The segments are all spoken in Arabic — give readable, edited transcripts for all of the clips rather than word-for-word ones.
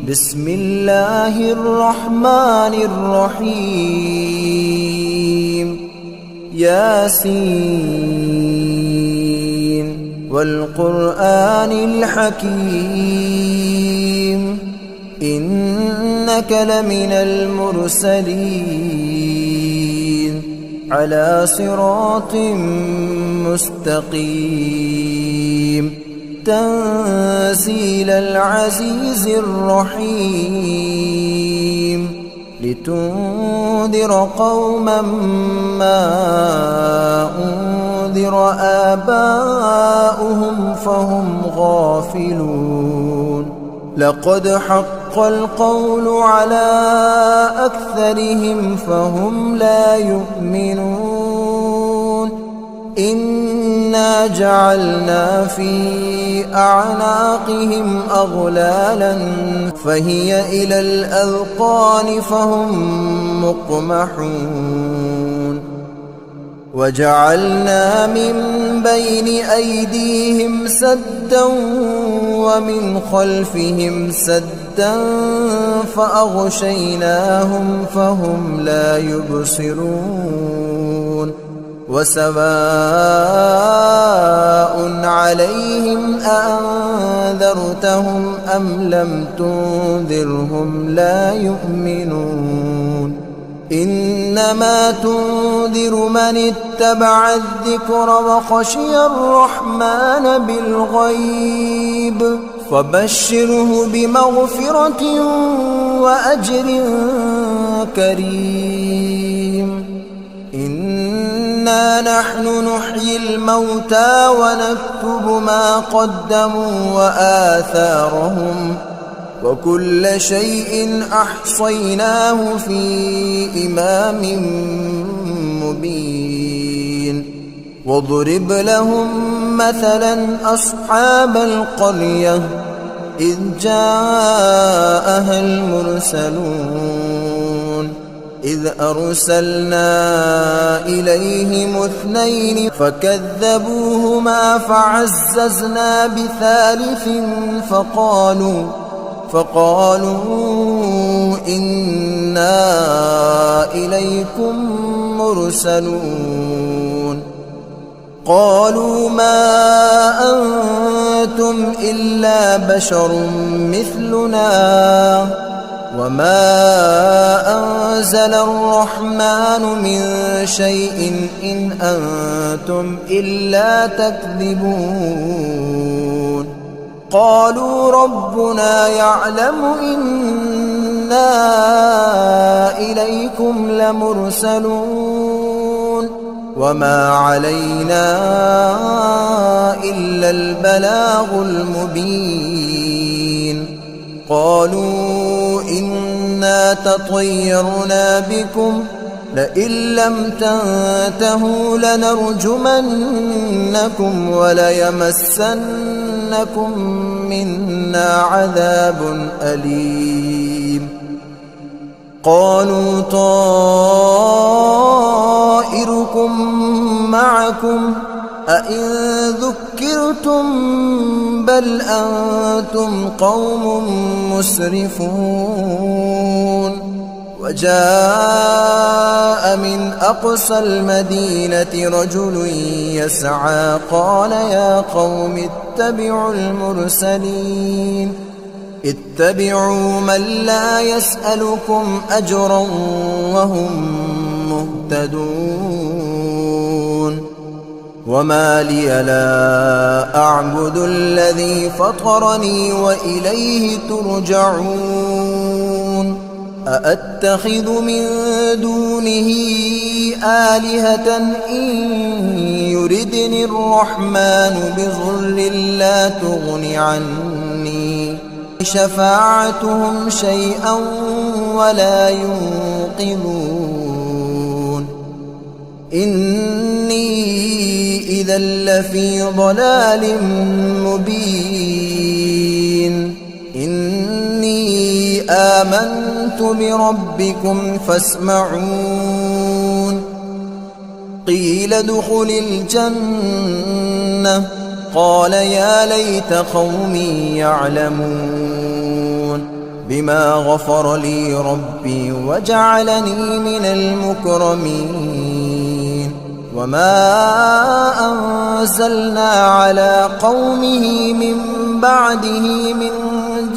بسم الله الرحمن الرحيم ياسين والقرآن الحكيم إنك لمن المرسلين على صراط مستقيم تنزيل العزيز الرحيم لتنذر قوما ما أنذر آباؤهم فهم غافلون لقد حق القول على أكثرهم فهم لا يؤمنون إنا جعلنا في أعناقهم أغلالا فهي إلى الأذقان فهم مقمحون وجعلنا من بين أيديهم سدا ومن خلفهم سدا فأغشيناهم فهم لا يبصرون وسواء عليهم أأنذرتهم أم لم تنذرهم لا يؤمنون إنما تنذر من اتبع الذكر وخشي الرحمن بالغيب فبشره بمغفرة وأجر كريم إنا نحن نحيي الموتى ونكتب ما قدموا وآثارهم وكل شيء أحصيناه في إمام مبين واضرب لهم مثلا أصحاب القرية إذ جاءها المرسلون إذ أرسلنا إليهم 2 فكذبوهما فعززنا بثالث فقالوا إنا إليكم مرسلون قالوا ما أنتم إلا بشر مثلنا وما أنزل الرحمن من شيء إن أنتم إلا تكذبون قالوا ربنا يعلم إنا إليكم لمرسلون وما علينا إلا البلاغ المبين قالوا إنا تطيرنا بكم لئن لم تنتهوا لنرجمنكم وليمسنكم منا عذاب أليم قالوا طائركم معكم أئن ذكرتم بل أنتم قوم مسرفون وجاء من أقصى المدينة رجل يسعى قال يا قوم اتبعوا المرسلين اتبعوا من لا يسألكم أجرا وهم مهتدون وما لي لا أعبد الذي فطرني وإليه ترجعون أأتخذ من دونه آلهة إن يردني الرحمن بضر لا تغن عني شفاعتهم شيئا ولا ينقذون إني إذا لفي ضلال مبين إني آمنت بربكم فاسمعون قيل ادخل الجنة قال يا ليت قومي يعلمون بما غفر لي ربي وجعلني من المكرمين وما أنزلنا على قومه من بعده من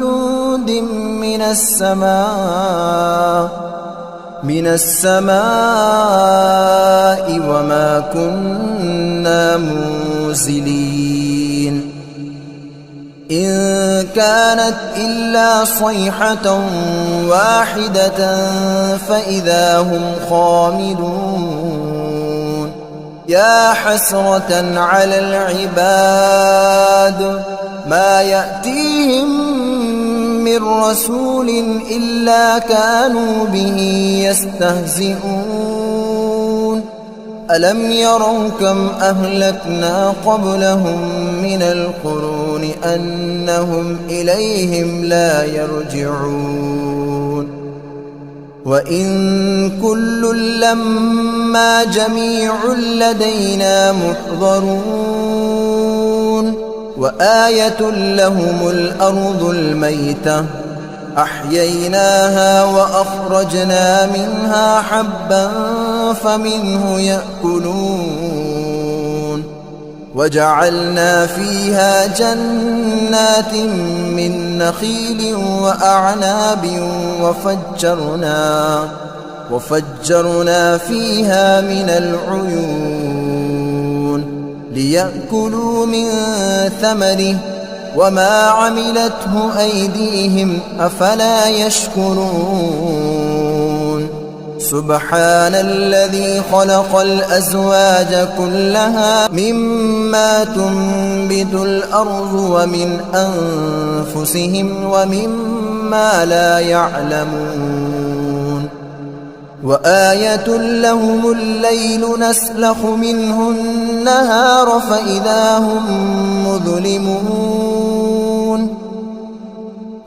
جند من السماء وما كنا منزلين إن كانت إلا صيحة واحدة فإذا هم خامدون يا حسرة على العباد ما يأتيهم من رسول إلا كانوا به يستهزئون ألم يروا كم أهلكنا قبلهم من القرون أنهم إليهم لا يرجعون وإن كل لما جميع لدينا محضرون وآية لهم الأرض الميتة أحييناها وأخرجنا منها حبا فمنه يأكلون وجعلنا فيها جنات من نخيل وأعناب وفجرنا فيها من العيون ليأكلوا من ثمره وما عملته أيديهم أفلا يشكرون سبحان الذي خلق الأزواج كلها مما تنبت الأرض ومن أنفسهم ومما لا يعلمون وآية لهم الليل نسلخ منه النهار فإذا هم مظلمون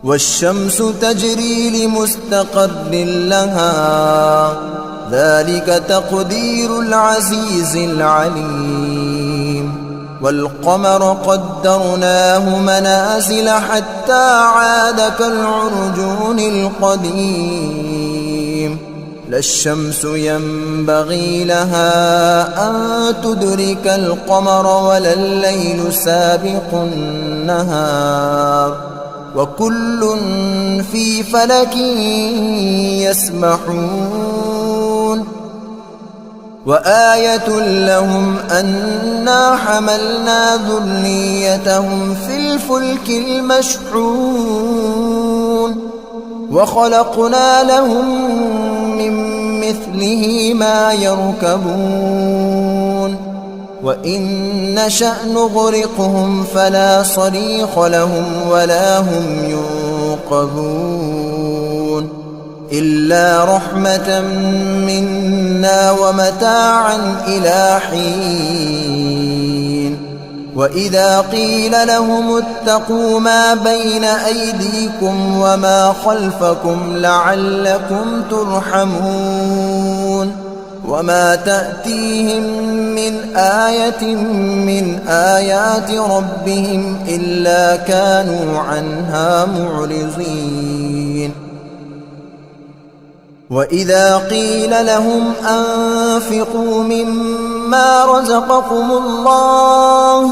والشمس تجري لمستقر لها ذلك تقدير العزيز العليم والقمر قدرناه منازل حتى عاد كالعرجون القديم لا الشمس ينبغي لها أن تدرك القمر ولا الليل سابق النهار وكل في فلك يسبحون وآية لهم أنا حملنا ذريتهم في الفلك المشحون وخلقنا لهم من مثله ما يركبون وإن نشأ نغرقهم فلا صريخ لهم ولا هم ينقذون إلا رحمة منا ومتاعا إلى حين وإذا قيل لهم اتقوا ما بين أيديكم وما خلفكم لعلكم ترحمون وما تأتيهم من آية من آيات ربهم إلا كانوا عنها معرضين وإذا قيل لهم أنفقوا مما رزقكم الله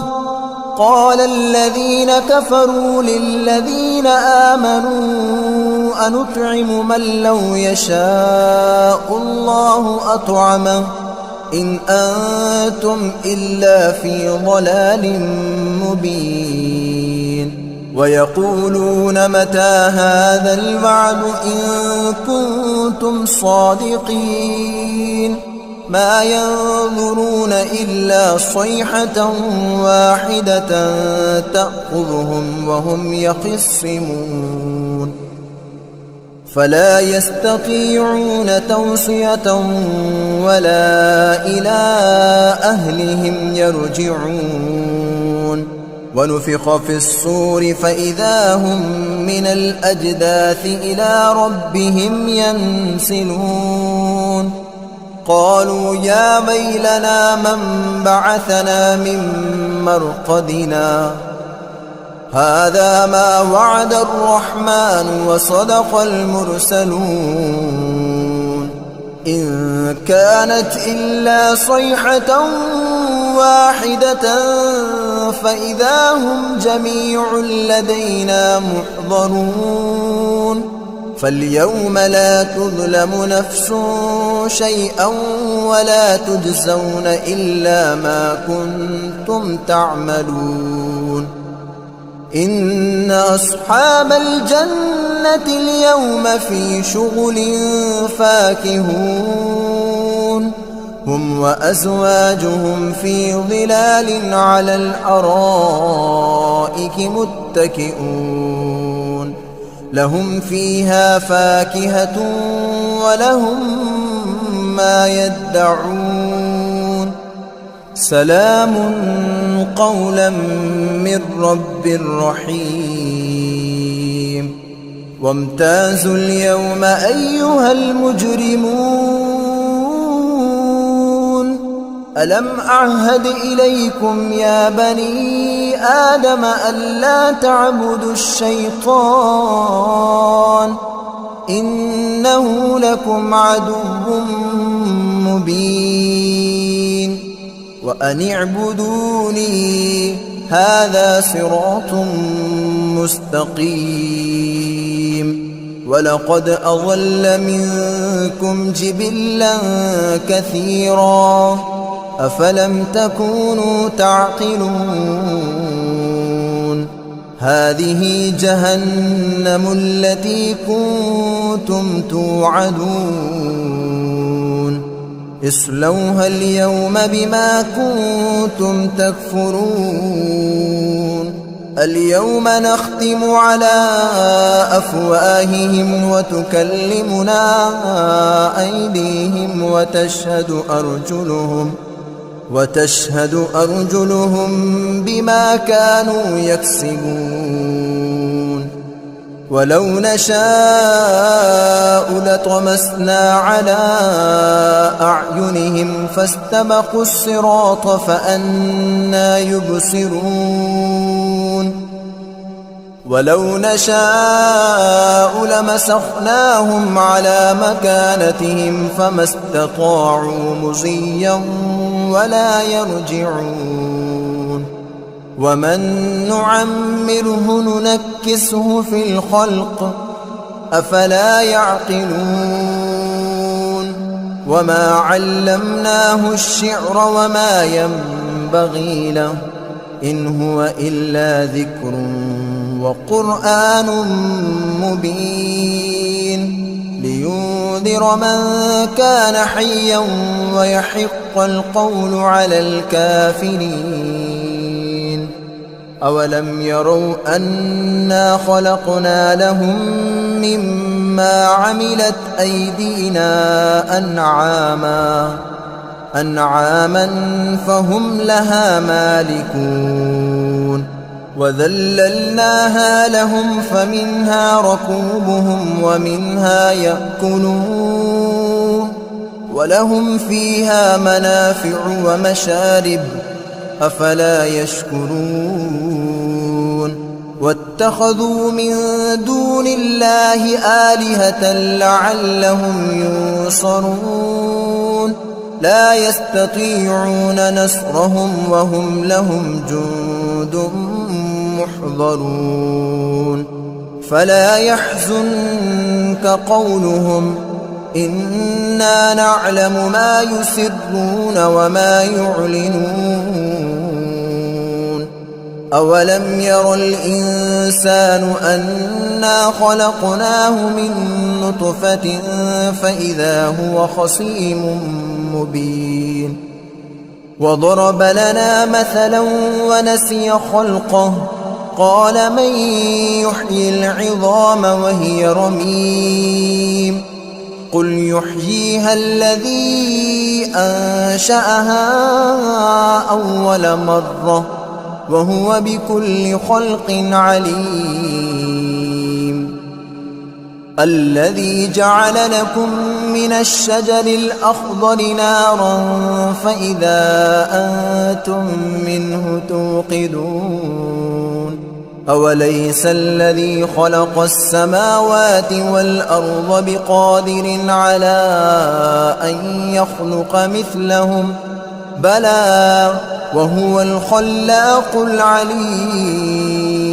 قال الذين كفروا للذين آمنوا أنطعم من لو يشاء الله أطعمه إن أنتم إلا في ضلال مبين ويقولون متى هذا الوعد إن كنتم صادقين ما ينظرون إلا صيحة واحدة تأخذهم وهم يخصمون فلا يستطيعون توصية ولا إلى أهلهم يرجعون ونفخ في الصور فإذا هم من الأجداث إلى ربهم ينسلون قالوا يا ويلنا من بعثنا من مرقدنا هذا ما وعد الرحمن وصدق المرسلون إن كانت إلا صيحة واحدة فإذا هم جميع لدينا محضرون فاليوم لا تظلم نفس شيئا ولا تجزون إلا ما كنتم تعملون إن أصحاب الجنة اليوم في شغل فاكهون هم وأزواجهم في ظلال على الأرائك متكئون لهم فيها فاكهة ولهم ما يدعون سلام قولا من رب رحيم وامتازوا اليوم أيها المجرمون ألم أعهد إليكم يا بني آدم ألا تعبدوا الشيطان إنه لكم عدو مبين وأن اعبدوني هذا صراط مستقيم ولقد أضل منكم جبلا كثيرا أفلم تكونوا تعقلون هذه جهنم التي كنتم توعدون اصلوها اليوم بما كنتم تكفرون اليوم نختم على أفواههم وتكلمنا أيديهم وتشهد أرجلهم بما كانوا يكسبون ولو نشاء لطمسنا على أعينهم فاستبقوا الصراط فأنى يبصرون ولو نشاء لمسخناهم على مكانتهم فما استطاعوا مضيا ولا يرجعون ومن نعمره ننكسه في الخلق أفلا يعقلون وما علمناه الشعر وما ينبغي له إن هو إلا ذكر وقرآن مبين لينذر من كان حيا ويحق القول على الكافرين أولم يروا أنا خلقنا لهم مما عملت أيدينا أنعاما فهم لها مالكون وذللناها لهم فمنها ركوبهم ومنها يأكلون ولهم فيها منافع ومشارب أفلا يشكرون واتخذوا من دون الله آلهة لعلهم ينصرون لا يستطيعون نصرهم وهم لهم جند محضرون فلا يحزنك قولهم إنا نعلم ما يسرون وما يعلنون أولم ير الإنسان أنا خلقناه من نطفة فإذا هو خصيم مبين وضرب لنا مثلا ونسي خلقه قال من يحيي العظام وهي رميم قل يحييها الذي أنشأها أول مرة وهو بكل خلق عليم الذي جعل لكم من الشجر الأخضر نارا فإذا أنتم منه توقدون أوليس الذي خلق السماوات والأرض بقادر على أن يخلق مثلهم بلى وهو الخلاق العليم